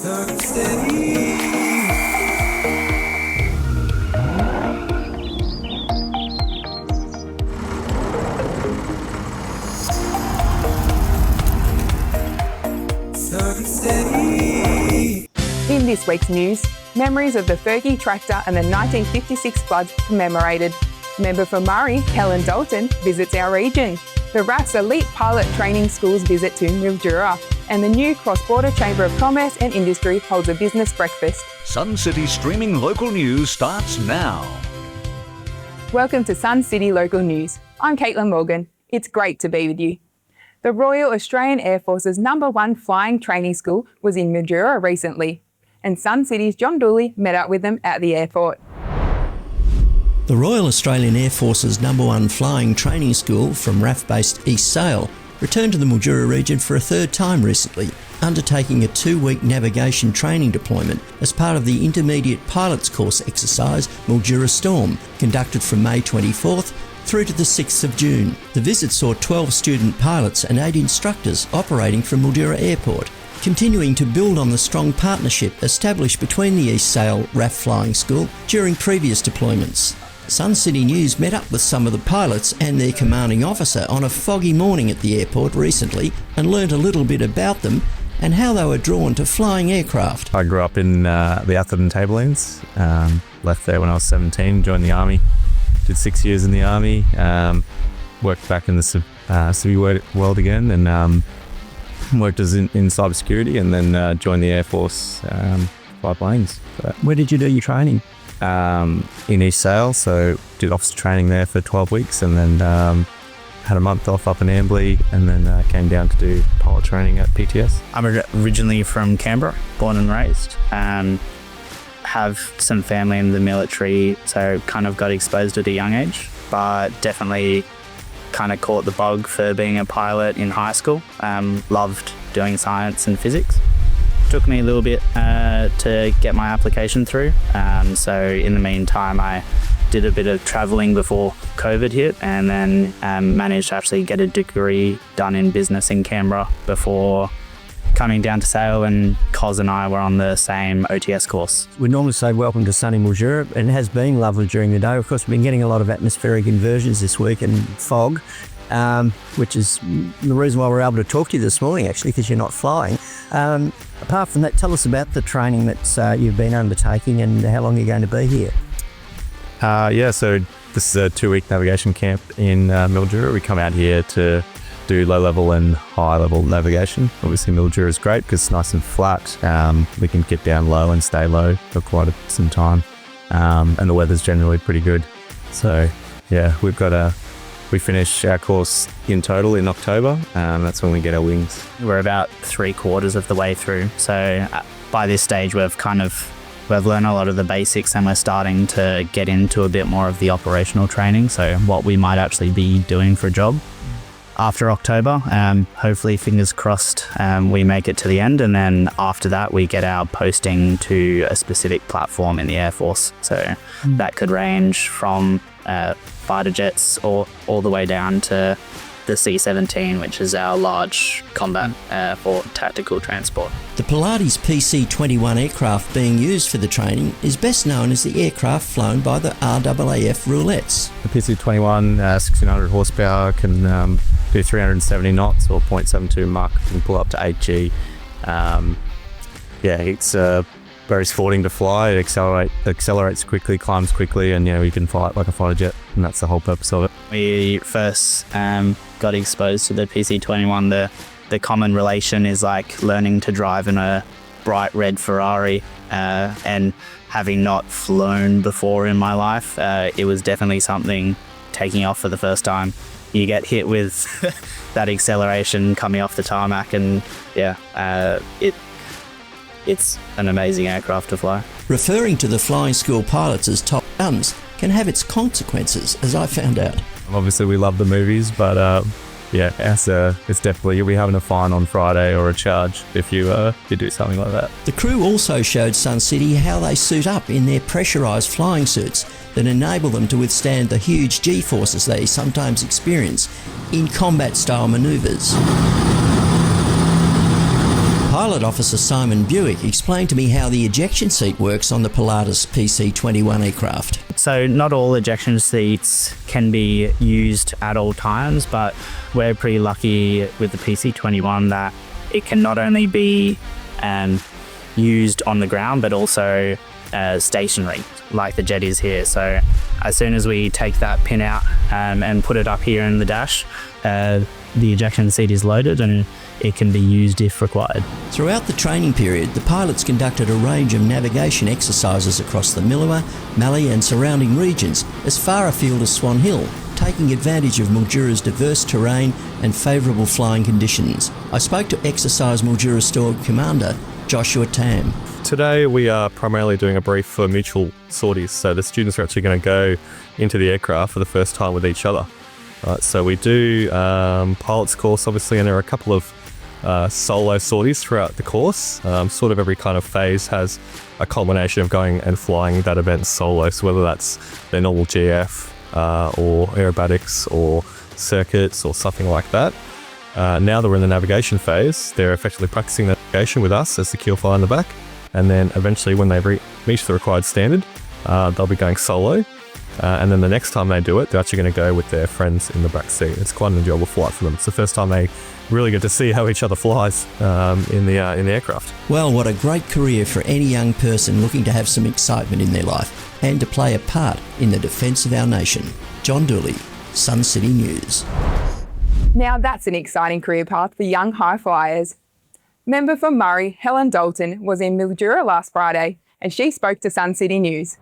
In this week's news, memories of the Fergie tractor and the 1956 floods commemorated. Member for Murray, HELEN DALTON, visits our region. The RAF's elite pilot training schools visit to Mildura, and the new Cross-Border Chamber of Commerce and Industry holds a business breakfast. Sun City streaming local news starts now. Welcome to Sun City Local News. I'm Caitlyn Morgan. It's great to be with you. The Royal Australian Air Force's #1 flying training school was in Mildura recently, and Sun City's John Dooley met up with them at the airport. The Royal Australian Air Force's #1 flying training school from RAF-based East Sale returned to the Mildura region for a third time recently, undertaking a 2-week navigation training deployment as part of the Intermediate Pilots Course exercise Mildura Storm, conducted from May 24th through to the 6th of June. The visit saw 12 student pilots and 8 instructors operating from Mildura Airport, continuing to build on the strong partnership established between the East Sale RAF Flying School during previous deployments. Sun City News met up with some of the pilots and their commanding officer on a foggy morning at the airport recently and learnt a little bit about them and how they were drawn to flying aircraft. I grew up in the Atherton Tablelands, left there when I was 17, joined the Army, did 6 years in the Army, worked back in the civil world again, and worked as in cybersecurity, and then joined the Air Force, fly planes. Where did you do your training? In East Sale, so did officer training there for 12 weeks, and then had a month off up in Ambley, and then came down to do pilot training at PTS. I'm originally from Canberra, born and raised. Have some family in the military, so kind of got exposed at a young age, but definitely kind of caught the bug for being a pilot in high school. Loved doing science and physics. Took me a little bit to get my application through. So in the meantime, I did a bit of traveling before COVID hit, and then managed to actually get a degree done in business in Canberra before coming down to Sale, and Cos and I were on the same OTS course. We normally say welcome to sunny Mildura, and it has been lovely during the day. Of course, we've been getting a lot of atmospheric inversions this week and fog, which is the reason why we're able to talk to you this morning, actually, because you're not flying. Apart from that, tell us about the training that you've been undertaking and how long you're going to be here. So this is a 2-week navigation camp in Mildura. We come out here to do low-level and high-level navigation. Obviously, Mildura is great because it's nice and flat. We can get down low and stay low for quite some time, and the weather's generally pretty good. So, yeah, we finish our course in total in October, and that's when we get our wings. We're about 3/4 of the way through, so by this stage we've learned a lot of the basics, and we're starting to get into a bit more of the operational training, so what we might actually be doing for a job after October. Hopefully, fingers crossed, we make it to the end, and then after that we get our posting to a specific platform in the Air Force. So that could range from fighter jets or all the way down to the C-17, which is our large combat for tactical transport. The Pilates PC-21 aircraft being used for the training is best known as the aircraft flown by the RAAF Roulettes. The PC-21, 1600 horsepower, can do 370 knots or 0.72 Mach, can pull up to 8G. It's very sporting to fly. It accelerates quickly, climbs quickly, and you can fly it like a fighter jet, and that's the whole purpose of it. We first got exposed to the PC-21. The common relation is like learning to drive in a bright red Ferrari, and having not flown before in my life, it was definitely something taking off for the first time. You get hit with that acceleration coming off the tarmac, and it's an amazing aircraft to fly. Referring to the flying school pilots as top guns can have its consequences, as I found out. Obviously, we love the movies, but it's definitely, you'll be having a fine on Friday or a charge if you do something like that. The crew also showed Sun City how they suit up in their pressurised flying suits that enable them to withstand the huge G-forces they sometimes experience in combat-style manoeuvres. Pilot Officer Simon Buick explained to me how the ejection seat works on the Pilatus PC-21 aircraft. So not all ejection seats can be used at all times, but we're pretty lucky with the PC-21 that it can not only be used on the ground, but also stationary, like the jet is here. So as soon as we take that pin out and put it up here in the dash, the ejection seat is loaded and it can be used if required. Throughout the training period, the pilots conducted a range of navigation exercises across the Mildura, Mallee and surrounding regions as far afield as Swan Hill, taking advantage of Mildura's diverse terrain and favourable flying conditions. I spoke to Exercise Mildura Store Commander Joshua Tam. Today we are primarily doing a brief for mutual sorties, so the students are actually going to go into the aircraft for the first time with each other. So we do pilot's course obviously, and there are a couple of solo sorties throughout the course. Sort of every kind of phase has a culmination of going and flying that event solo, so whether that's their normal GF or aerobatics or circuits or something like that. Now that we're in the navigation phase, they're effectively practicing navigation with us as the keel fly in the back, and then eventually when they reach the required standard, they'll be going solo. And then the next time they do it, they're actually going to go with their friends in the back seat. It's quite an enjoyable flight for them. It's the first time they really get to see how each other flies in the aircraft. Well, what a great career for any young person looking to have some excitement in their life and to play a part in the defence of our nation. John Dooley, Sun City News. Now that's an exciting career path for young high flyers. Member for Murray, Helen Dalton, was in Mildura last Friday and she spoke to Sun City News.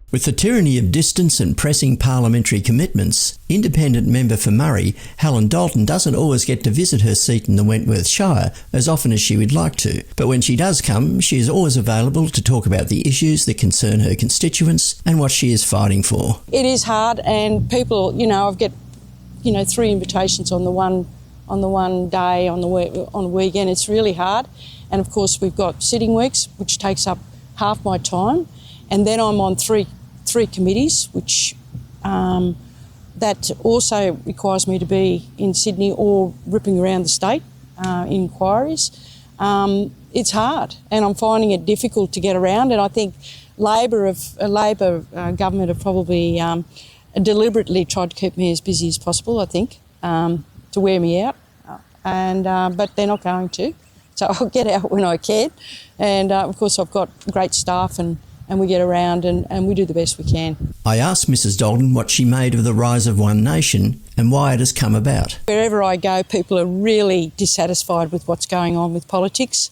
With the tyranny of distance and pressing parliamentary commitments, independent member for Murray, Helen Dalton doesn't always get to visit her seat in the Wentworth Shire as often as she would like to. But when she does come, she is always available to talk about the issues that concern her constituents and what she is fighting for. It is hard, and people, I've got, 3 invitations on the one day on a weekend. It's really hard, and of course we've got sitting weeks, which takes up half my time, and then I'm on three committees, which that also requires me to be in Sydney or ripping around the state in inquiries. It's hard, and I'm finding it difficult to get around, and I think Labor government have probably deliberately tried to keep me as busy as possible, I think, to wear me out, but they're not going to. So I'll get out when I can, and of course I've got great staff and we get around and we do the best we can. I asked Mrs Dalton what she made of the rise of One Nation and why it has come about. Wherever I go, people are really dissatisfied with what's going on with politics.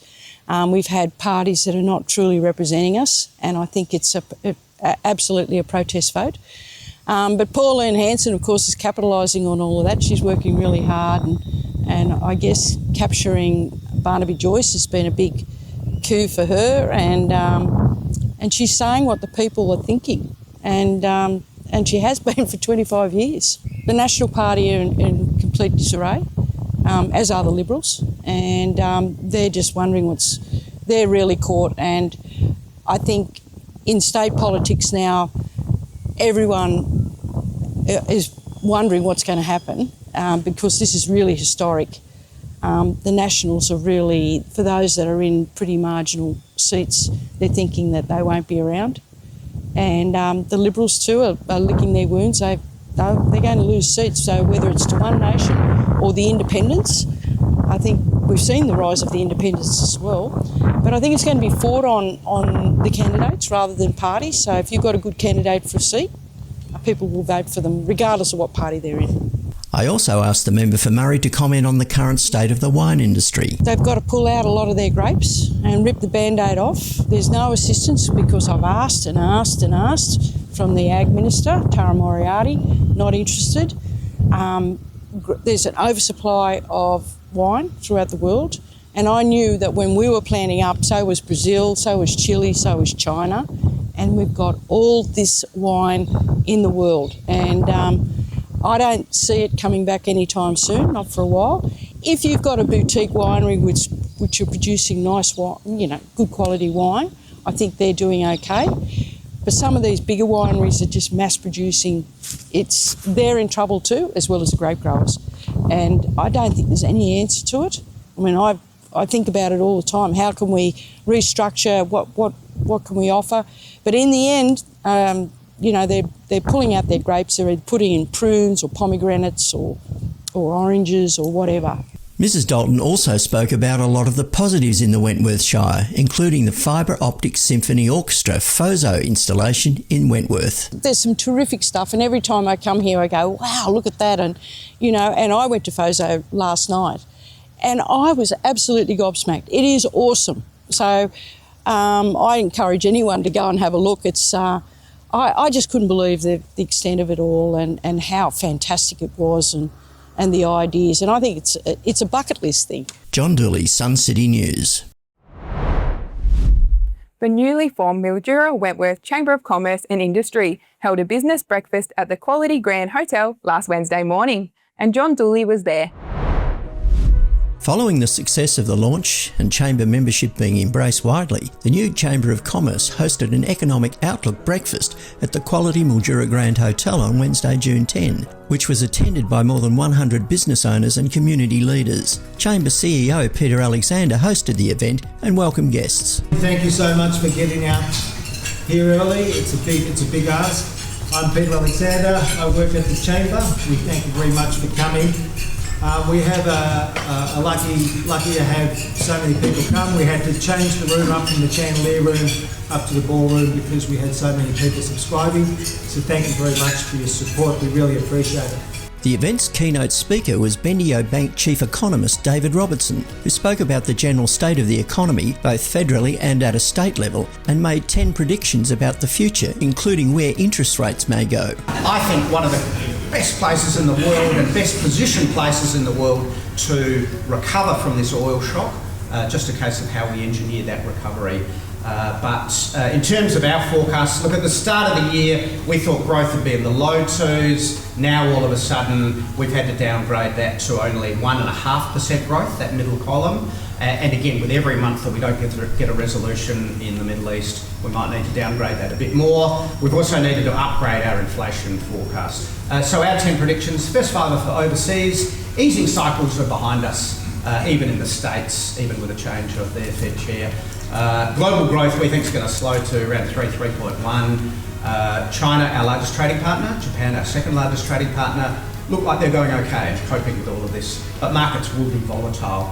We've had parties that are not truly representing us, and I think it's absolutely a protest vote. But Pauline Hanson, of course, is capitalising on all of that. She's working really hard, and I guess capturing Barnaby Joyce has been a big coup for her, and she's saying what the people are thinking, and she has been for 25 years. The National Party are in complete disarray, as are the Liberals, and they're just wondering they're really caught. And I think in state politics now, everyone is wondering what's going to happen because this is really historic. The Nationals are really, for those that are in pretty marginal seats, they're thinking that they won't be around. And the Liberals too are licking their wounds. They're going to lose seats. So whether it's to One Nation or the Independents, I think we've seen the rise of the Independents as well. But I think it's going to be fought on the candidates rather than parties. So if you've got a good candidate for a seat, people will vote for them regardless of what party they're in. I also asked the member for Murray to comment on the current state of the wine industry. They've got to pull out a lot of their grapes and rip the Band-Aid off. There's no assistance because I've asked and asked and asked from the Ag Minister, Tara Moriarty, not interested. There's an oversupply of wine throughout the world, and I knew that when we were planting up, so was Brazil, so was Chile, so was China, and we've got all this wine in the world. And I don't see it coming back anytime soon, not for a while. If you've got a boutique winery which are producing nice wine, good quality wine, I think they're doing okay. But some of these bigger wineries are just mass producing. They're in trouble too, as well as the grape growers. And I don't think there's any answer to it. I mean, I've I think about it all the time. How can we restructure? What can we offer? But in the end, you know, they're pulling out their grapes. They're putting in prunes or pomegranates or oranges or whatever. Mrs Dalton also spoke about a lot of the positives in the Wentworth Shire, including the Fibre Optic Symphony Orchestra FOSO installation in Wentworth. There's some terrific stuff, and every time I come here I go, wow, look at that. And, you know, and I went to FOSO last night and I was absolutely gobsmacked. It is awesome. So I encourage anyone to go and have a look. It's I just couldn't believe the extent of it all and how fantastic it was and the ideas. And I think it's a bucket list thing. John Dooley, Sun City News. The newly formed Mildura Wentworth Chamber of Commerce and Industry held a business breakfast at the Quality Grand Hotel last Wednesday morning, and John Dooley was there. Following the success of the launch and chamber membership being embraced widely, the new Chamber of Commerce hosted an economic outlook breakfast at the Quality Mildura Grand Hotel on Wednesday, June 10, which was attended by more than 100 business owners and community leaders. Chamber CEO Peter Alexander hosted the event and welcomed guests. Thank you so much for getting out here early. It's a big ask. I'm Peter Alexander. I work at the Chamber. We thank you very much for coming. We have a lucky to have so many people come. We had to change the room up from the chandelier room up to the ballroom because we had so many people subscribing. So thank you very much for your support. We really appreciate it. The event's keynote speaker was Bendigo Bank Chief Economist David Robertson, who spoke about the general state of the economy, both federally and at a state level, and made 10 predictions about the future, including where interest rates may go. I think one of the best places in the world and best positioned places in the world to recover from this oil shock, just a case of how we engineer that recovery. But in terms of our forecasts, look, at the start of the year, we thought growth would be in the low 2s. Now, all of a sudden, we've had to downgrade that to only 1.5% growth, that middle column. And again, with every month that we don't get a resolution in the Middle East, we might need to downgrade that a bit more. We've also needed to upgrade our inflation forecast. So our 10 predictions, first five are for overseas. Easing cycles are behind us, even in the States, even with a change of their Fed chair. Global growth we think is going to slow to around 3.1. China, our largest trading partner, Japan, our second largest trading partner, look like they're going okay and coping with all of this, but markets will be volatile.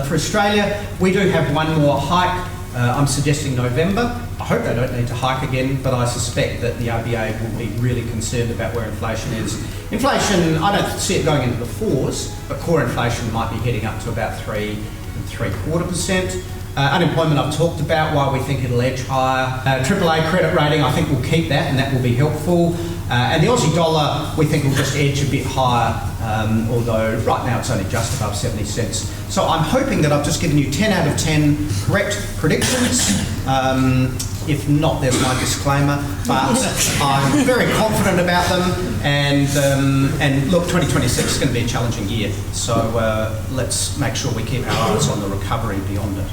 For Australia, we do have one more hike. I'm suggesting November. I hope they don't need to hike again, but I suspect that the RBA will be really concerned about where inflation is. Inflation, I don't see it going into the 4s, but core inflation might be heading up to about 3.75%. Unemployment I've talked about, why we think it'll edge higher. AAA credit rating, I think we'll keep that and that will be helpful. And the Aussie dollar, we think will just edge a bit higher, although right now it's only just above 70 cents. So I'm hoping that I've just given you 10 out of 10 correct predictions. If not, there's my disclaimer, but I'm very confident about them. And look, 2026 is going to be a challenging year. So let's make sure we keep our eyes on the recovery beyond it.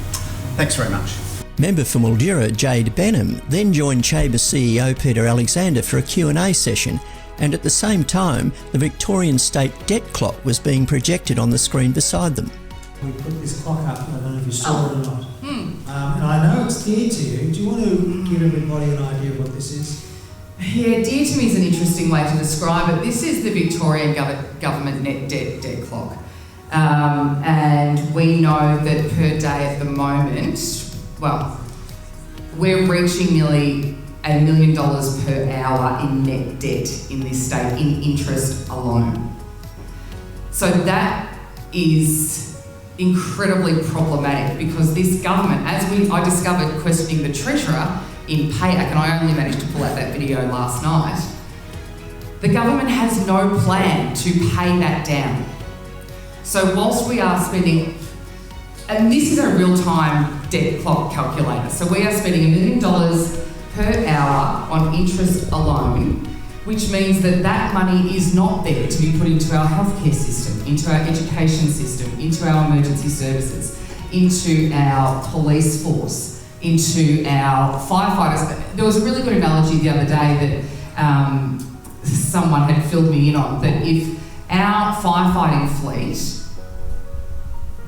Thanks very much. Member for Mildura, Jade Benham, then joined Chamber CEO Peter Alexander for a Q&A session, and at the same time, the Victorian state debt clock was being projected on the screen beside them. We put this clock up, I don't know if you saw it or not. And I know it's dear to you. Do you want to give everybody an idea of what this is? Yeah, dear to me is an interesting way to describe it. This is the Victorian government net debt clock. And we know that per day at the moment, well, we're reaching nearly $1 million per hour in net debt in this state, in interest alone. So that is incredibly problematic because this government, as I discovered questioning the Treasurer in PAYAC, and I only managed to pull out that video last night, the government has no plan to pay that down. So whilst we are spending, and this is a real-time debt clock calculator, so we are spending $1 million per hour on interest alone, which means that that money is not there to be put into our healthcare system, into our education system, into our emergency services, into our police force, into our firefighters. There was a really good analogy the other day that someone had filled me in on, that if our firefighting fleet,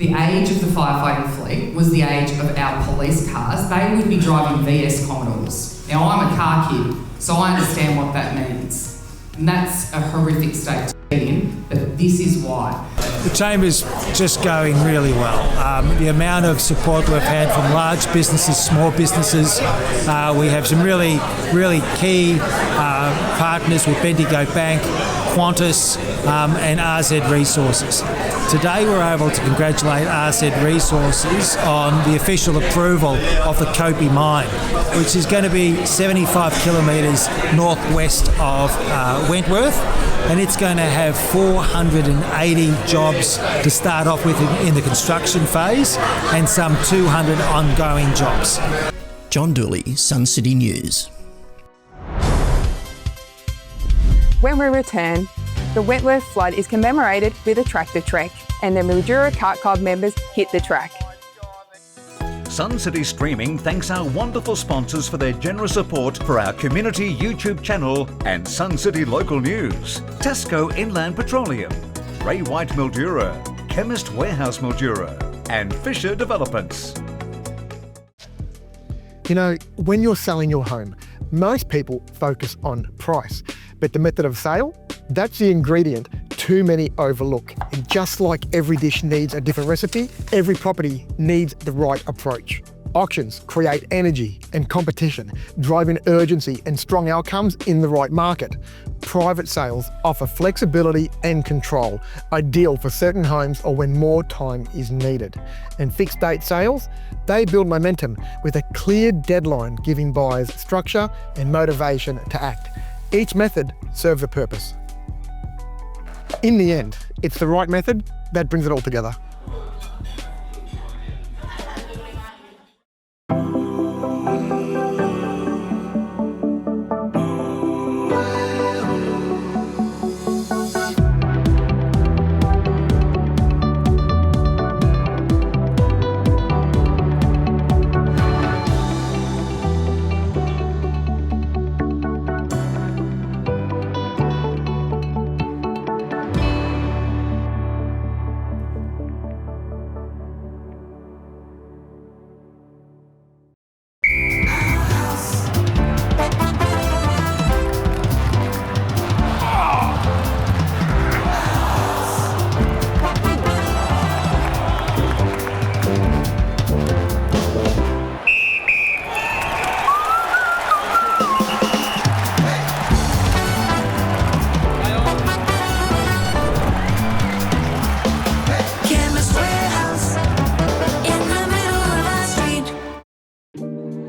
the age of the firefighting fleet was the age of our police cars, they would be driving VS Commodores. Now, I'm a car kid, so I understand what that means. And that's a horrific state to be in, but this is why. The Chamber's just going really well. The amount of support we've had from large businesses, small businesses. We have some really key partners with Bendigo Bank, Qantas and RZ Resources. Today we're able to congratulate RZ Resources on the official approval of the Kopi mine, which is going to be 75 kilometres northwest of Wentworth, and it's going to have 480 jobs to start off with in the construction phase and some 200 ongoing jobs. John Dooley, Sun City News. When we return, the Wentworth flood is commemorated with a tractor trek, and the Mildura KART Club members hit the track. Sun City Streaming thanks our wonderful sponsors for their generous support for our community YouTube channel and Sun City local news. Tasco Inland Petroleum, White Mildura, Chemist Warehouse Mildura, and Fisher Developments. You know, when you're selling your home, most people focus on price, but the method of sale, that's the ingredient too many overlook. And just like every dish needs a different recipe, every property needs the right approach. Auctions create energy and competition, driving urgency and strong outcomes in the right market. Private sales offer flexibility and control, ideal for certain homes or when more time is needed. And fixed date sales, they build momentum with a clear deadline, giving buyers structure and motivation to act. Each method serves a purpose. In the end, it's the right method that brings it all together.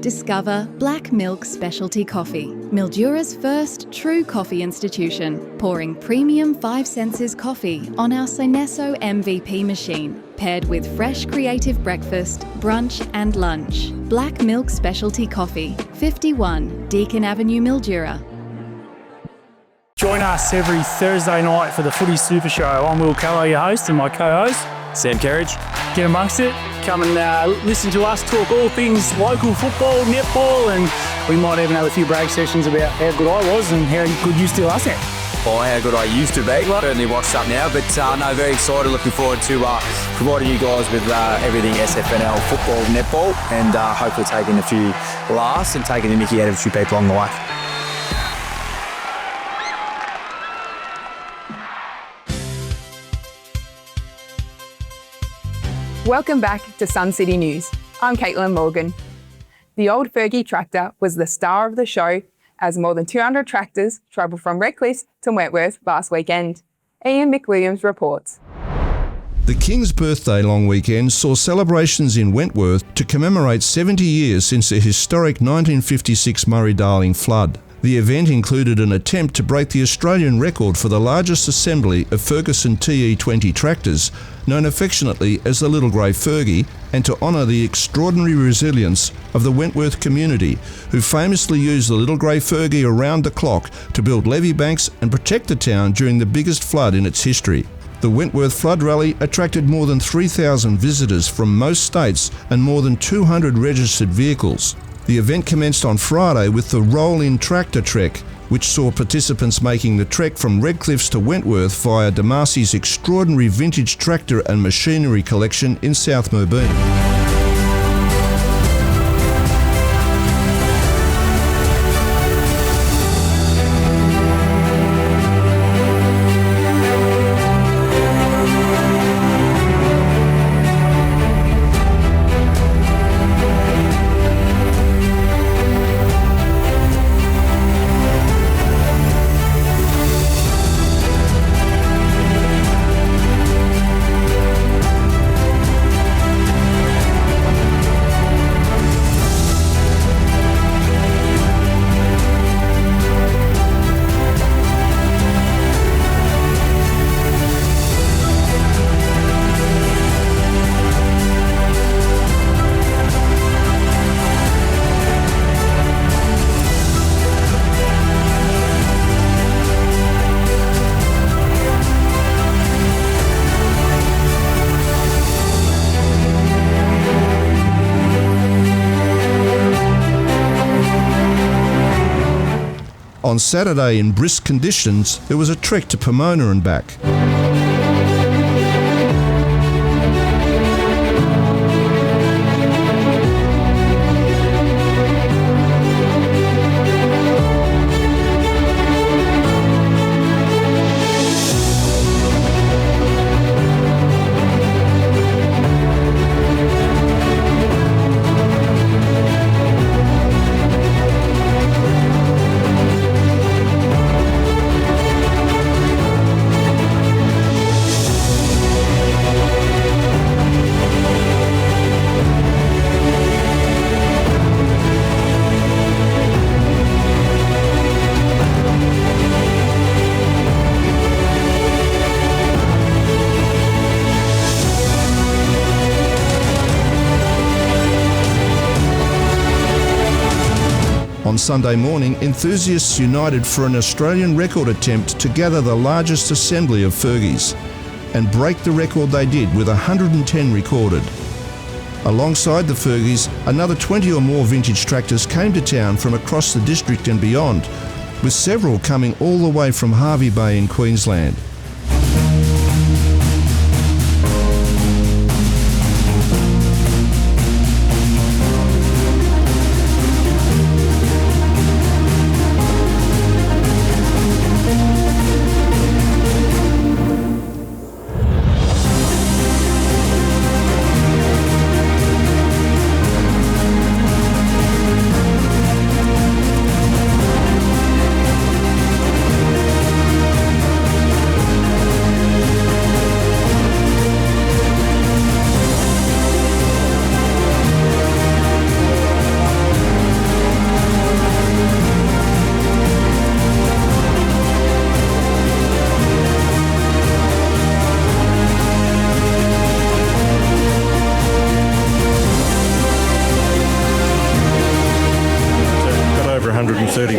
Discover Black Milk Specialty Coffee, Mildura's first true coffee institution, pouring premium 5 senses coffee on our Synesso MVP machine, paired with fresh creative breakfast, brunch and lunch. Black Milk Specialty Coffee, 51 Deakin Avenue, Mildura. Join us every Thursday night for the Footy Super Show. I'm Will Callow, your host, and my co-host, Sam Kerridge. Get amongst it. Come and listen to us talk all things local football, netball, and we might even have a few break sessions about how good I was and how good you still are, Sam. Oh, how good I used to be. Certainly watched up now, but no, very excited. Looking forward to providing you guys with everything SFNL football, netball, and hopefully taking a few laughs and taking the mickey out of a few people along the way. Welcome back to Sun City News. I'm Caitlyn Morgan. The old Fergie tractor was the star of the show as more than 200 tractors travelled from Redcliffe to Wentworth last weekend. Ian McWilliams reports. The King's Birthday long weekend saw celebrations in Wentworth to commemorate 70 years since the historic 1956 Murray-Darling flood. The event included an attempt to break the Australian record for the largest assembly of Ferguson TE20 tractors, known affectionately as the Little Grey Fergie, and to honour the extraordinary resilience of the Wentworth community, who famously used the Little Grey Fergie around the clock to build levee banks and protect the town during the biggest flood in its history. The Wentworth Flood Rally attracted more than 3,000 visitors from most states and more than 200 registered vehicles. The event commenced on Friday with the Roll-In Tractor Trek, which saw participants making the trek from Redcliffs to Wentworth via Damasci's extraordinary vintage tractor and machinery collection in South Moorbeen. On Saturday, in brisk conditions, there was a trek to Pomona and back. On Sunday morning, enthusiasts united for an Australian record attempt to gather the largest assembly of Fergies, and break the record they did with 110 recorded. Alongside the Fergies, another 20 or more vintage tractors came to town from across the district and beyond, with several coming all the way from Hervey Bay in Queensland.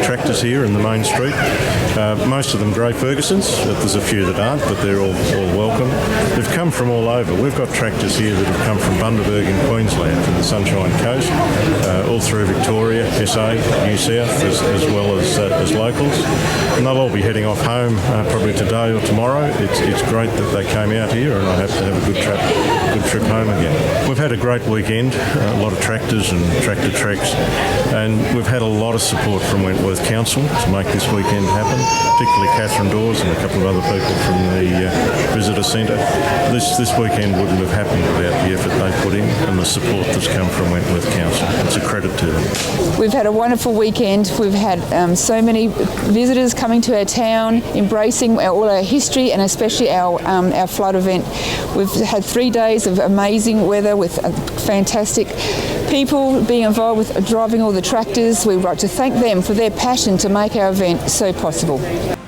Tractors here in the main street. Most of them grey Fergusons. There's a few that aren't, but they're all welcome. They've come from all over. We've got tractors here that have come from Bundaberg in Queensland, from the Sunshine Coast, all through Victoria, SA, New South, as well as locals. And they'll all be heading off home probably today or tomorrow. It's great that they came out here, and I hope to have a good trip home again. We've had a great weekend, a lot of tractors and tractor treks, and we've had a lot of support from Wentworth Council to make this weekend happen, particularly Catherine Dawes and a couple of other people from the visitor centre. This weekend wouldn't have happened without the effort they put in and the support that's come from Wentworth Council. It's a credit to them. We've had a wonderful weekend. We've had so many visitors coming to our town, embracing all our history and especially our flood event. We've had 3 days of amazing weather with fantastic people being involved with driving all the tractors. We'd like to thank them for their passion to make our event so possible.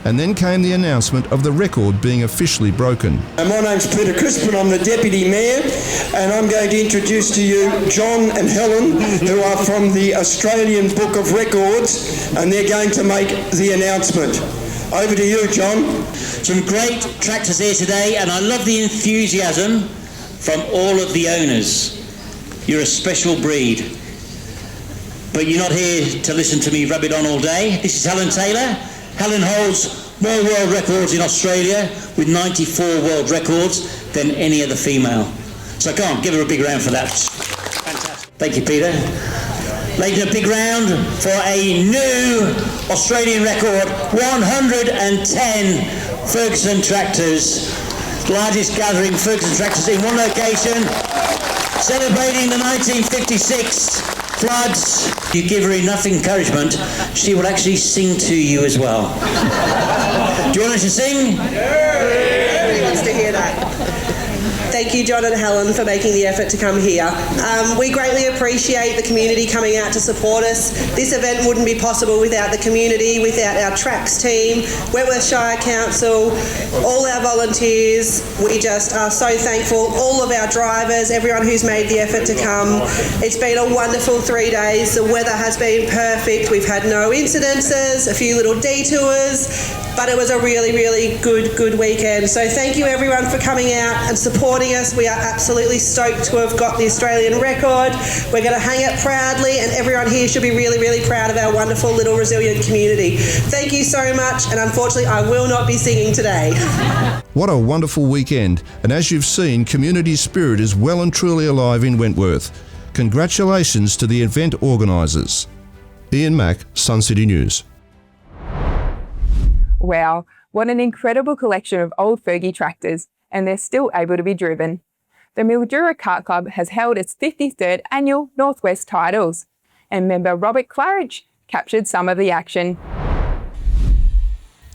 And then came the announcement of the record being officially broken. My name's Peter Crispin, I'm the Deputy Mayor, and I'm going to introduce to you John and Helen, who are from the Australian Book of Records, and they're going to make the announcement. Over to you, John. Some great tractors here today, and I love the enthusiasm from all of the owners. You're a special breed. But you're not here to listen to me rub it on all day. This is Helen Taylor, Helen holds more world records in Australia, with 94 world records, than any other female. So come on, give her a big round for that. Fantastic. Thank you, Peter. Ladies, a big round for a new Australian record, 110 Ferguson tractors. Largest gathering Ferguson tractors in one location, celebrating the 1956 floods. You give her enough encouragement, she will actually sing to you as well. Do you want her to sing? Everybody wants to hear that. Thank you, John and Helen, for making the effort to come here. We greatly appreciate the community coming out to support us. This event wouldn't be possible without the community, without our tracks team, Wentworth Shire Council, all our volunteers. We just are so thankful. All of our drivers, everyone who's made the effort to come. It's been a wonderful 3 days. The weather has been perfect. We've had no incidences, a few little detours, but it was a really, really good weekend. So thank you everyone for coming out and supporting us. We are absolutely stoked to have got the Australian record. We're going to hang it proudly, and everyone here should be really, really proud of our wonderful little resilient community. Thank you so much, and unfortunately I will not be singing today. What a wonderful weekend, and as you've seen, community spirit is well and truly alive in Wentworth. Congratulations to the event organisers. Ian Mack, Sun City News. Wow, what an incredible collection of old Fergie tractors, and they're still able to be driven. The Mildura KART Club has held its 53rd annual Northwest Titles, and member Robert Claridge captured some of the action.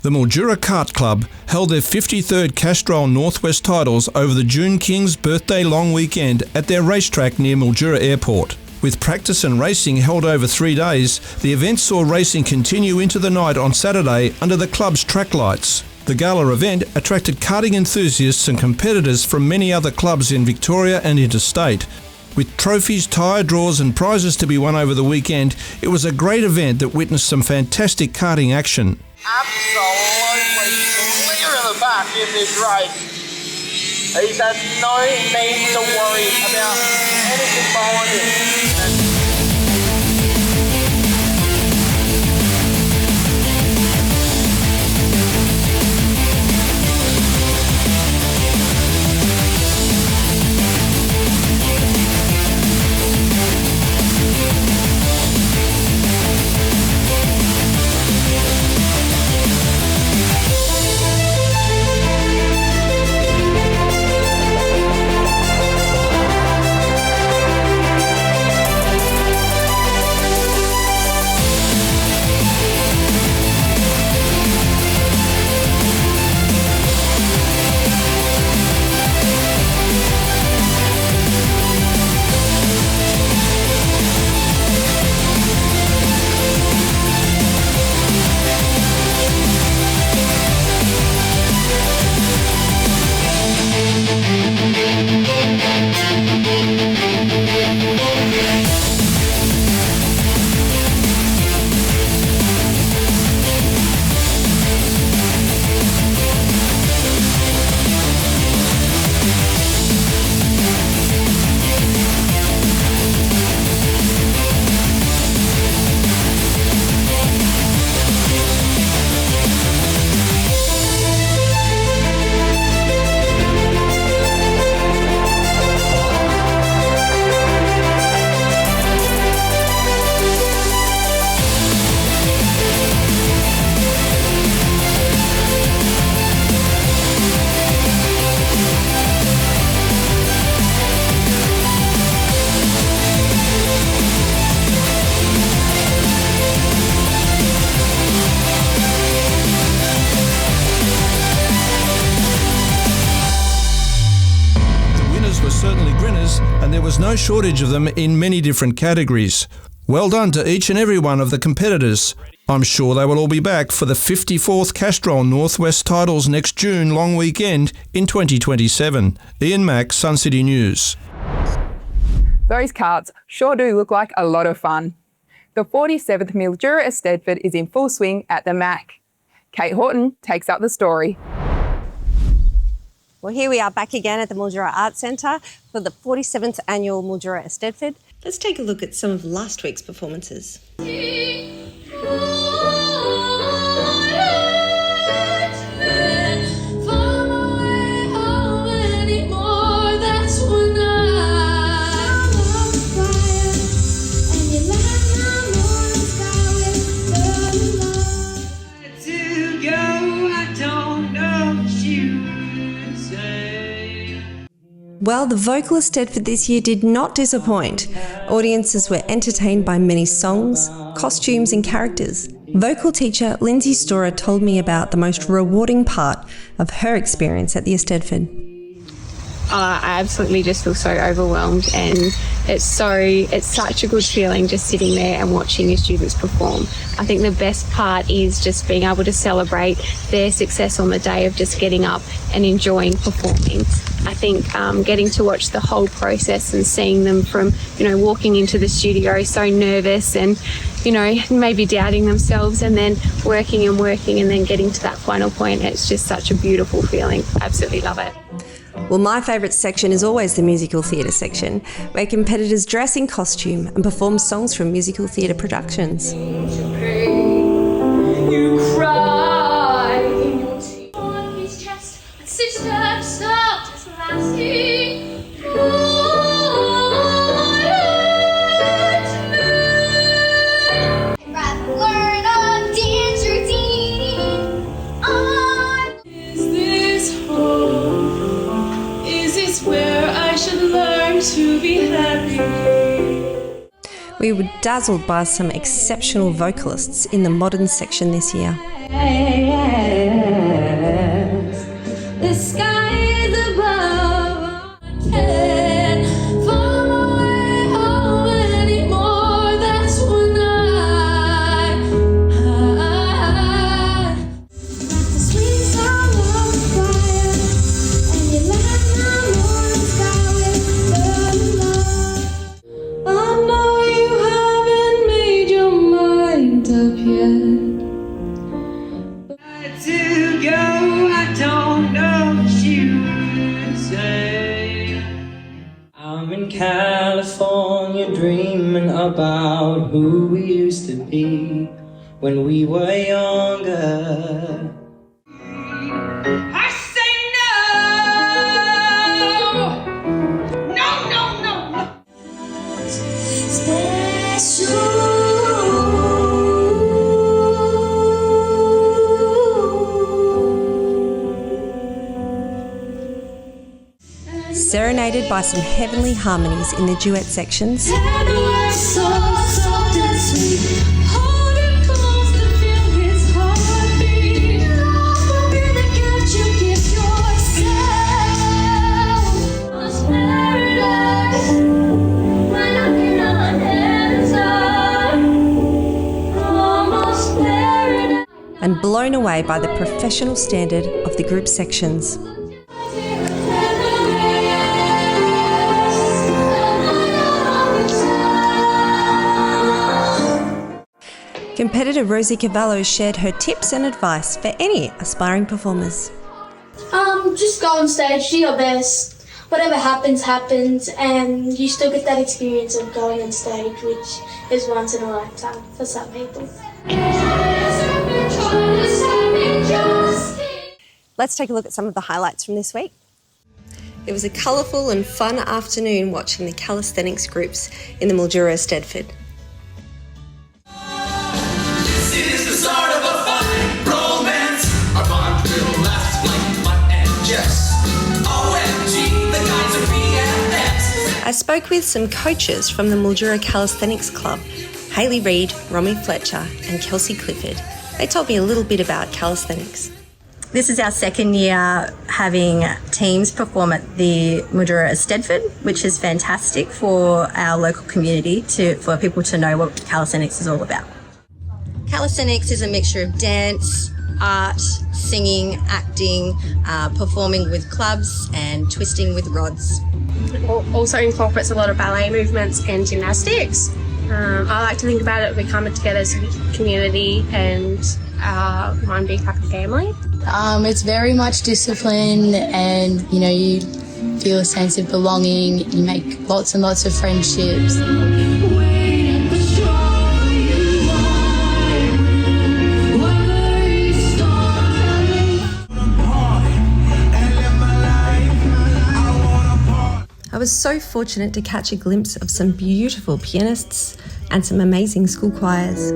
The Mildura KART Club held their 53rd Castrol Northwest Titles over the June King's birthday long weekend at their racetrack near Mildura Airport. With practice and racing held over 3 days, the event saw racing continue into the night on Saturday under the club's track lights. The gala event attracted karting enthusiasts and competitors from many other clubs in Victoria and interstate. With trophies, tyre draws and prizes to be won over the weekend, it was a great event that witnessed some fantastic karting action. Absolutely clear in the back in this race. He's had no need to worry about anything behind him. And there was no shortage of them in many different categories. Well done to each and every one of the competitors. I'm sure they will all be back for the 54th Castrol Northwest Titles next June long weekend in 2027. Ian Mack, Sun City News. Those karts sure do look like a lot of fun. The 47th Mildura Eisteddfod is in full swing at the Mac. Kate Horton takes up the story. Well, here we are back again at the Mildura Arts Centre for the 47th annual Mildura Eisteddfod. Let's take a look at some of last week's performances. Well, the vocal Eisteddfod this year did not disappoint. Audiences were entertained by many songs, costumes and characters. Vocal teacher Lindsay Storer told me about the most rewarding part of her experience at the Eisteddfod. I absolutely just feel so overwhelmed, and it's such a good feeling just sitting there and watching your students perform. I think the best part is just being able to celebrate their success on the day of just getting up and enjoying performing. I think getting to watch the whole process and seeing them from, walking into the studio so nervous and, maybe doubting themselves, and then working and then getting to that final point, it's just such a beautiful feeling. Absolutely love it. Well, my favourite section is always the musical theatre section, where competitors dress in costume and perform songs from musical theatre productions. You cry on his chest, and sister stopped his lassie. Learn a dance routine. Is this home? Is this where I should learn to be happy? We were dazzled by some exceptional vocalists in the modern section this year. The sky is above. I can't follow it home anymore. That's when the sweet song of fire, and you light my morning sky with love. I know you haven't made your mind up yet. To go, I don't know what you would say. I'm in California dreaming about who we used to be when we were younger. I say no! No! Serenaded by some heavenly harmonies in the duet sections. And blown away by the professional standard of the group sections. Competitor Rosie Cavallo shared her tips and advice for any aspiring performers. Just go on stage, do your best. Whatever happens, happens, and you still get that experience of going on stage, which is once in a lifetime for some people. Let's take a look at some of the highlights from this week. It was a colourful and fun afternoon watching the calisthenics groups in the Mildura Eisteddfod. I spoke with some coaches from the Mildura Calisthenics Club, Hayley Reid, Romy Fletcher and Kelsey Clifford. They told me a little bit about calisthenics. This is our second year having teams perform at the Mildura Eisteddfod, which is fantastic for our local community, for people to know what calisthenics is all about. Calisthenics is a mixture of dance, art, singing, acting, performing with clubs and twisting with rods. Also incorporates a lot of ballet movements and gymnastics. I like to think about it, we come together as a community and one big happy family. It's very much discipline, and you feel a sense of belonging. You make lots and lots of friendships. I was so fortunate to catch a glimpse of some beautiful pianists and some amazing school choirs.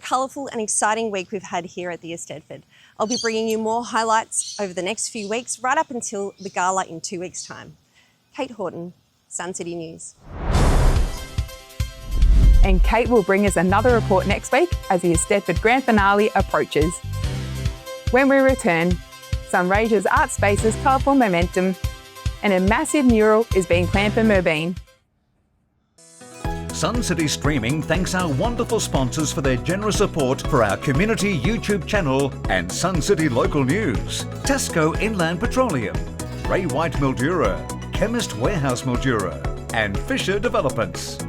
colourful and exciting week we've had here at the Eisteddfod. I'll be bringing you more highlights over the next few weeks, right up until the gala in 2 weeks' time. Kate Horton, Sun City News. And Kate will bring us another report next week as the Eisteddfod Grand Finale approaches. When we return, Sunraysia's art space's colourful momentum, and a massive mural is being planned for Merbeen. Sun City Streaming thanks our wonderful sponsors for their generous support for our community YouTube channel and Sun City local news. Tasco Inland Petroleum, White Mildura, Chemist Warehouse Mildura, and Fisher Developments.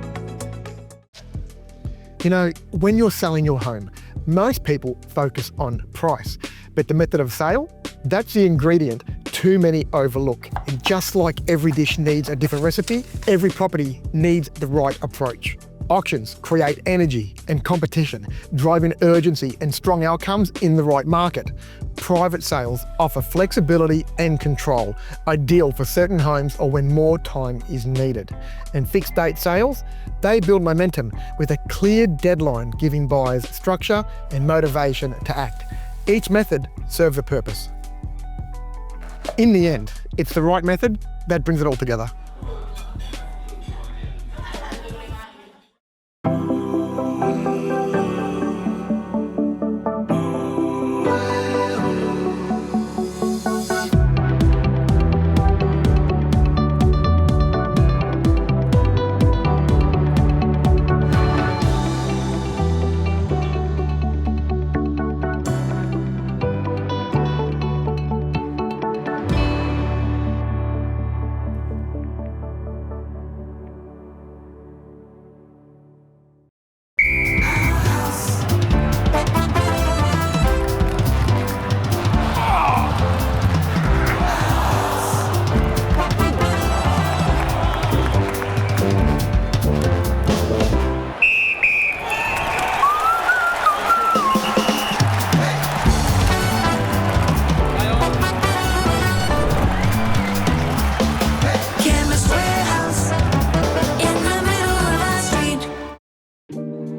You know, when you're selling your home, most people focus on price, but the method of sale, that's the ingredient too many overlook. And just like every dish needs a different recipe, every property needs the right approach. Auctions create energy and competition, driving urgency and strong outcomes in the right market. Private sales offer flexibility and control, ideal for certain homes or when more time is needed. And fixed date sales, they build momentum with a clear deadline, giving buyers structure and motivation to act. Each method serves a purpose. In the end, it's the right method that brings it all together.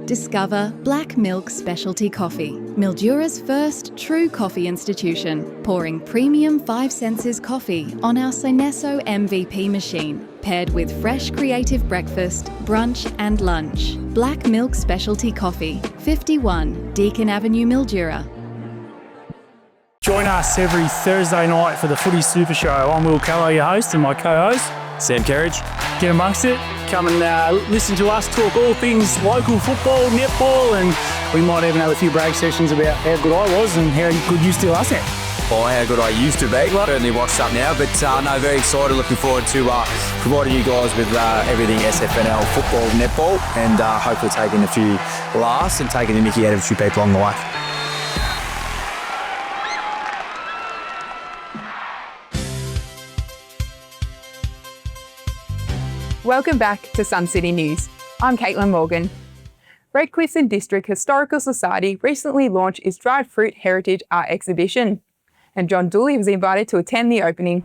Discover Black Milk Specialty Coffee, Mildura's first true coffee institution, pouring premium 5 senses coffee on our Synesso MVP machine, paired with fresh creative breakfast, brunch and lunch. Black Milk Specialty Coffee, 51 Deakin Avenue, Mildura. Join us every Thursday night for the Footy Super Show. I'm Will Callow, your host, and my co-host, Sam Kerridge. Get amongst it. Come and listen to us talk all things local football, netball, and we might even have a few break sessions about how good I was and how good you still are, Sam. Oh, how good I used to be. Certainly watched up now, but no, very excited. Looking forward to providing you guys with everything SFNL football, netball, and hopefully taking a few laughs and taking the mickey out of a few people along the way. Welcome back to Sun City News. I'm Caitlyn Morgan. Redcliffe and District Historical Society recently launched its Dried Fruit Heritage Art Exhibition, and John Dooley was invited to attend the opening.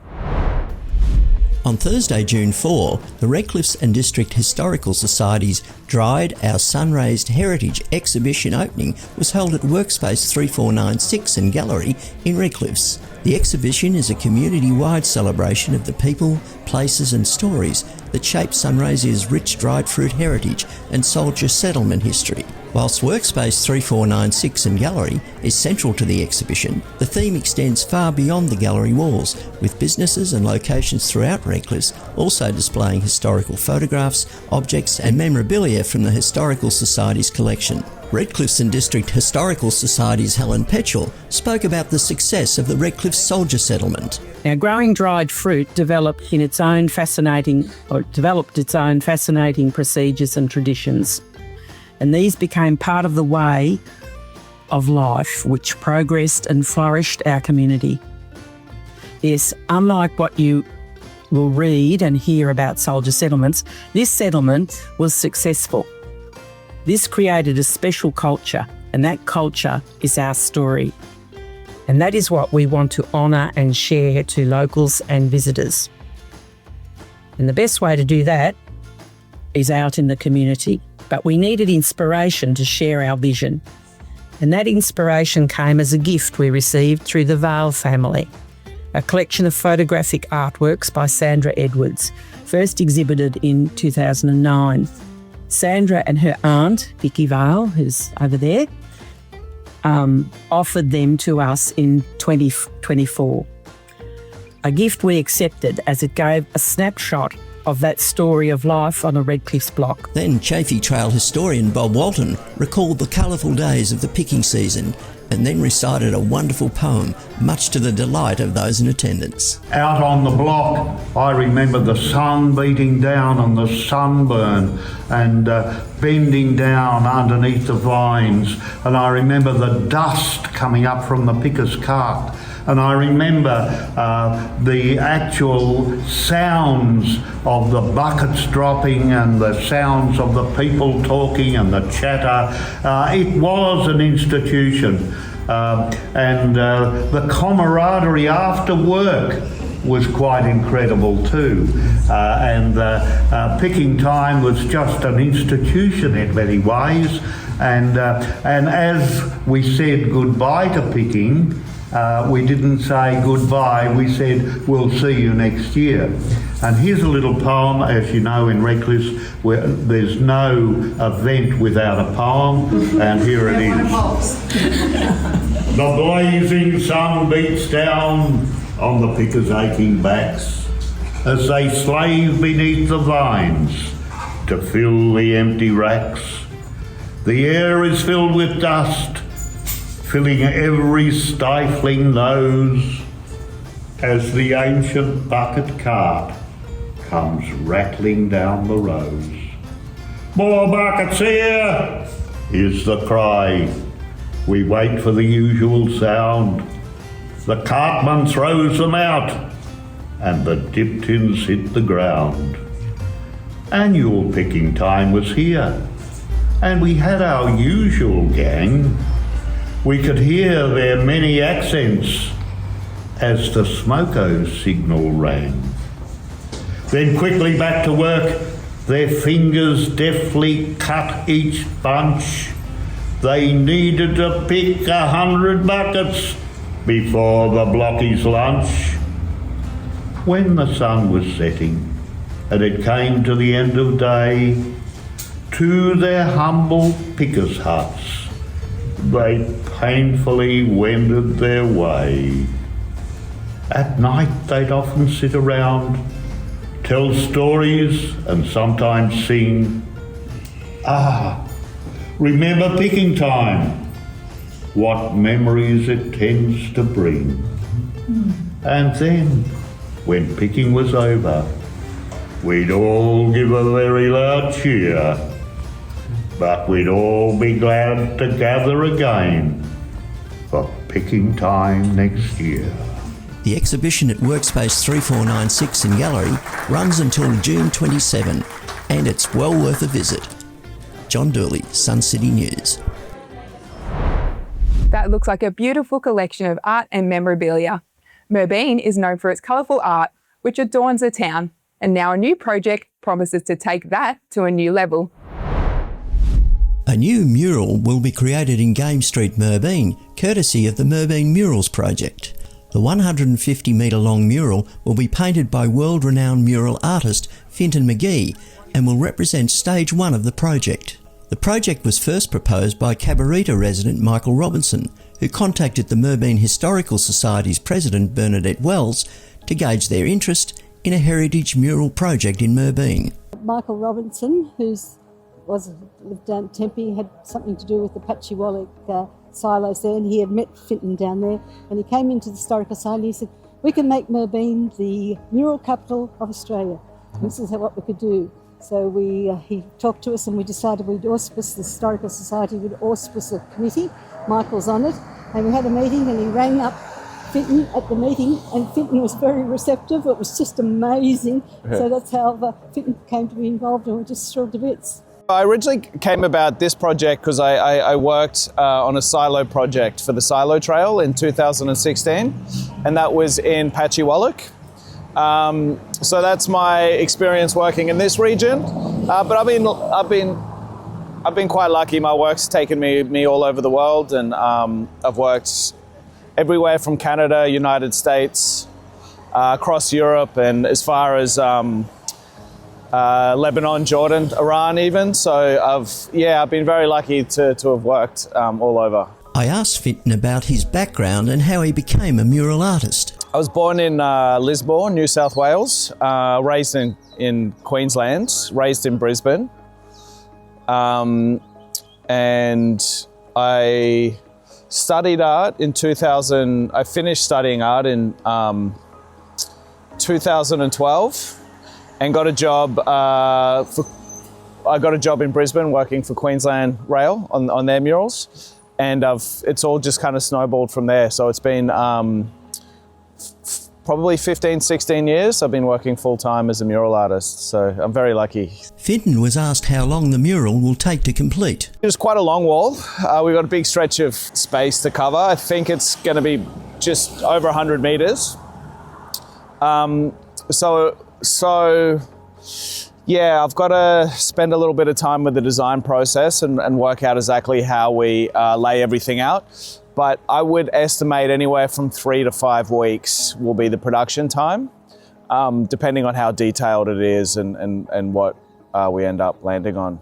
On Thursday, June 4, the Redcliffe and District Historical Society's Dried Our Sun-Raised Heritage exhibition opening was held at Workspace 3496 and Gallery in Redcliffe. The exhibition is a community-wide celebration of the people, places and stories that shape Sunraysia's rich dried fruit heritage and soldier settlement history. Whilst Workspace 3496 and Gallery is central to the exhibition, the theme extends far beyond the gallery walls, with businesses and locations throughout Redcliffe also displaying historical photographs, objects and memorabilia from the Historical Society's collection. Redcliffe and District Historical Society's Helen Petchell spoke about the success of the Redcliffe soldier settlement. Now, growing dried fruit developed its own fascinating procedures and traditions. And these became part of the way of life which progressed and flourished our community. Yes, unlike what you will read and hear about soldier settlements, this settlement was successful. This created a special culture, and that culture is our story. And that is what we want to honour and share to locals and visitors. And the best way to do that is out in the community. But we needed inspiration to share our vision. And that inspiration came as a gift we received through the Vale family, a collection of photographic artworks by Sandra Edwards, first exhibited in 2009. Sandra and her aunt, Vicky Vale, who's over there, offered them to us in 2024. A gift we accepted as it gave a snapshot of that story of life on a Redcliffs block. Then Chaffey Trail historian Bob Walton recalled the colourful days of the picking season and then recited a wonderful poem, much to the delight of those in attendance. Out on the block, I remember the sun beating down and the sunburn and bending down underneath the vines, and I remember the dust coming up from the picker's cart. And I remember the actual sounds of the buckets dropping and the sounds of the people talking and the chatter. It was an institution. And the camaraderie after work was quite incredible too. And picking time was just an institution in many ways. And as we said goodbye to picking, we didn't say goodbye, we said we'll see you next year. And here's a little poem, as you know in Redcliffs, where there's no event without a poem, and here it is. The blazing sun beats down on the pickers' aching backs as they slave beneath the vines to fill the empty racks. The air is filled with dust, filling every stifling nose as the ancient bucket cart comes rattling down the rows. More buckets here, is the cry. We wait for the usual sound. The cartman throws them out and the dip tins hit the ground. Annual picking time was here and we had our usual gang. We could hear their many accents as the smoko signal rang. Then quickly back to work, their fingers deftly cut each bunch. They needed to pick 100 buckets before the blockies' lunch. When the sun was setting and it came to the end of day, to their humble pickers' huts they painfully wended their way. At night they'd often sit around, tell stories and sometimes sing. Remember picking time, what memories it tends to bring. And then, when picking was over, we'd all give a very loud cheer, but we'd all be glad to gather again for picking time next year. The exhibition at Workspace 3496 in Gallery runs until June 27 and it's well worth a visit. John Dooley, Sun City News. That looks like a beautiful collection of art and memorabilia. Merbeen is known for its colourful art, which adorns the town, and now a new project promises to take that to a new level. A new mural will be created in Game Street, Merbeen, courtesy of the Merbeen Murals project. The 150-metre long mural will be painted by world-renowned mural artist Fintan McGee and will represent stage 1 of the project. The project was first proposed by Cabarita resident Michael Robinson, who contacted the Merbeen Historical Society's president Bernadette Wells to gauge their interest in a heritage mural project in Merbeen. Michael Robinson, who lived down at Tempe, had something to do with the Patchewallick silos there, and he had met Fintan down there, and he came into the Historical Society and he said, we can make Merbeen the mural capital of Australia. This is what we could do. So he talked to us and we decided we'd auspice, the Historical Society would auspice a committee. Michael's on it, and we had a meeting and he rang up Fintan at the meeting, and Fintan was very receptive. It was just amazing. So that's how Fintan came to be involved, and we're just thrilled to bits. I originally came about this project because I worked on a silo project for the Silo Trail in 2016, and that was in Patchewallick. So that's my experience working in this region. But I've been I've been quite lucky. My work's taken me all over the world, and I've worked everywhere from Canada, United States, across Europe, and as far as Lebanon, Jordan, Iran even. So I've been very lucky to have worked all over. I asked Finton about his background and how he became a mural artist. I was born in Lismore, New South Wales, raised in Queensland, raised in Brisbane. And I studied art in 2000. I finished studying art in 2012 and got a job I got a job in Brisbane working for Queensland Rail on their murals, and it's all just kind of snowballed from there. So it's been probably 15, 16 years I've been working full-time as a mural artist, so I'm very lucky. Finton was asked how long the mural will take to complete. It's quite a long wall. We've got a big stretch of space to cover. I think it's going to be just over 100 metres. Yeah, I've got to spend a little bit of time with the design process and work out exactly how we lay everything out. But I would estimate anywhere from 3 to 5 weeks will be the production time, depending on how detailed it is and what we end up landing on.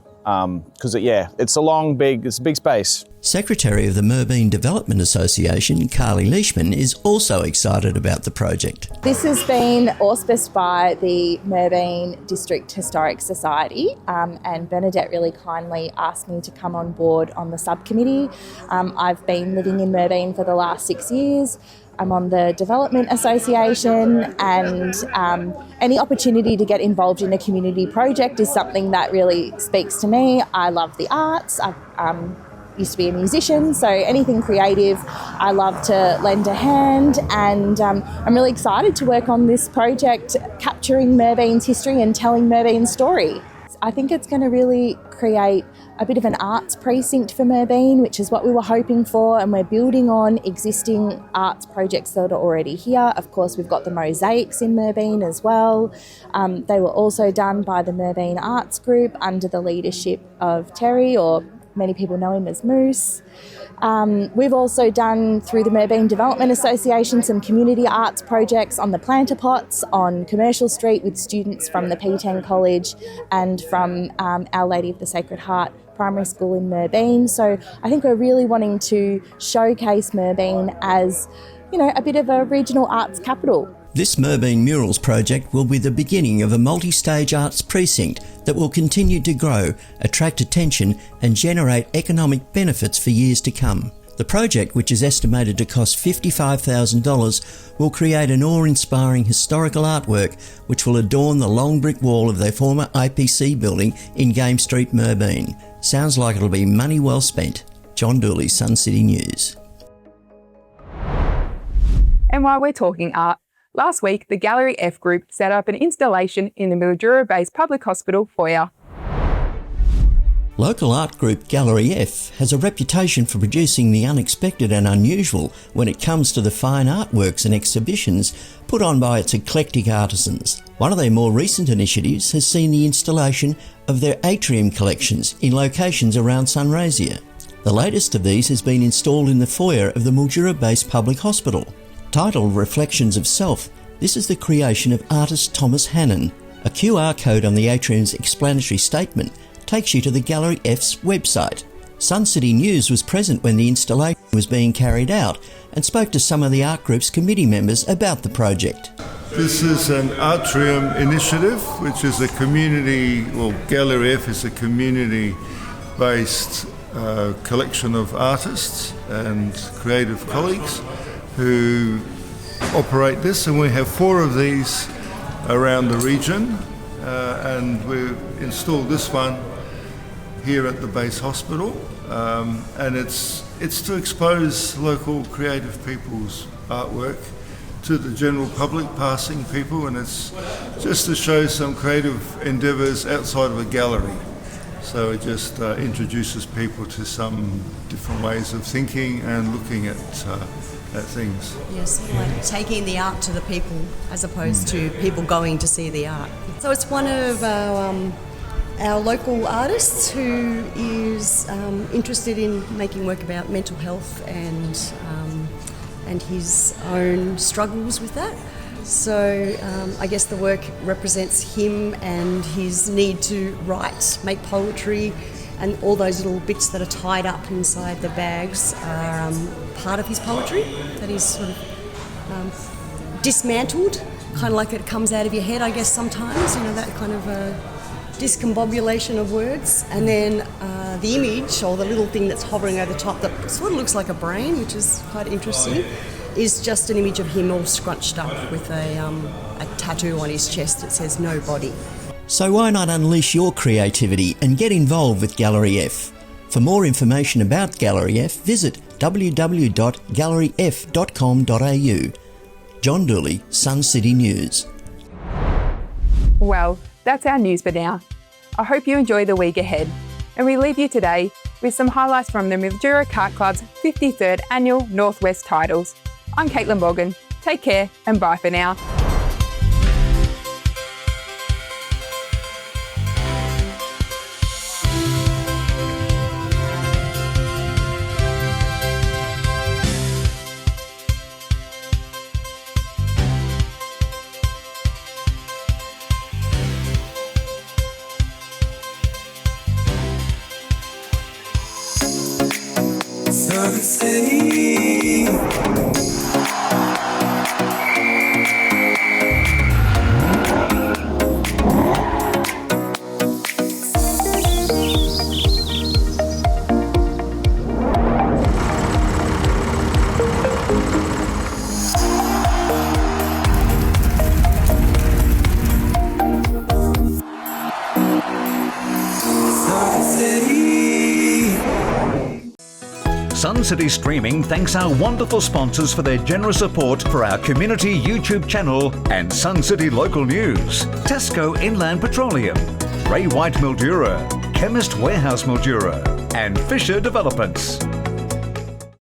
Because it's a big space. Secretary of the Merbeen Development Association, Carly Leishman, is also excited about the project. This has been auspiced by the Merbeen District Historic Society, and Bernadette really kindly asked me to come on board on the subcommittee. I've been living in Merbeen for the last 6 years. I'm on the Development Association, and any opportunity to get involved in a community project is something that really speaks to me. I love the arts. I used to be a musician, so anything creative, I love to lend a hand, and I'm really excited to work on this project, capturing Merbeen's history and telling Merbeen's story. I think it's going to really create a bit of an arts precinct for Merbeen, which is what we were hoping for, and we're building on existing arts projects that are already here. Of course, we've got the mosaics in Merbeen as well. They were also done by the Merbeen Arts Group under the leadership of Terry, or many people know him as Moose. We've also done, through the Merbeen Development Association, some community arts projects on the planter pots on Commercial Street with students from the P10 College and from Our Lady of the Sacred Heart Primary School in Merbeen. So I think we're really wanting to showcase Merbeen as, a bit of a regional arts capital. This Merbeen Murals project will be the beginning of a multi-stage arts precinct that will continue to grow, attract attention and generate economic benefits for years to come. The project, which is estimated to cost $55,000, will create an awe-inspiring historical artwork which will adorn the long brick wall of their former IPC building in Game Street, Merbeen. Sounds like it'll be money well spent. John Dooley, Sun City News. And while we're talking art, last week, the Gallery F Group set up an installation in the Mildura-based public hospital foyer. Local art group Gallery F has a reputation for producing the unexpected and unusual when it comes to the fine artworks and exhibitions put on by its eclectic artisans. One of their more recent initiatives has seen the installation of their atrium collections in locations around Sunraysia. The latest of these has been installed in the foyer of the Mildura-based public hospital. Titled Reflections of Self, this is the creation of artist Thomas Hannon. A QR code on the atrium's explanatory statement takes you to the Gallery F's website. Sun City News was present when the installation was being carried out and spoke to some of the art group's committee members about the project. This is an atrium initiative, which is a community, Gallery F is a community-based collection of artists and creative colleagues who operate this, and we have 4 of these around the region, and we've installed this one here at the base hospital, and it's to expose local creative people's artwork to the general public, passing people, and it's just to show some creative endeavours outside of a gallery. So it just introduces people to some different ways of thinking and looking at things. Yes, like taking the art to the people as opposed to people going to see the art. So it's one of our our local artist who is interested in making work about mental health and his own struggles with that. So I guess the work represents him and his need to write, make poetry, and all those little bits that are tied up inside the bags are part of his poetry that is sort of dismantled, kind of like it comes out of your head, I guess, sometimes, you know, that kind of discombobulation of words. And then the image, or the little thing that's hovering over the top that sort of looks like a brain, which is quite interesting, is just an image of him all scrunched up with a tattoo on his chest that says "No Body." So why not unleash your creativity and get involved with Gallery F? For more information about Gallery F, visit www.galleryf.com.au. John Dooley, Sun City News. Well, that's our news for now. I hope you enjoy the week ahead, and we leave you today with some highlights from the Mildura KART Club's 53rd Annual Northwest Titles. I'm Caitlyn Morgan. Take care and bye for now. Southern City. Sun City Streaming thanks our wonderful sponsors for their generous support for our community YouTube channel and Sun City local news. Tasco Inland Petroleum, White Mildura, Chemist Warehouse Mildura, and Fisher Developments.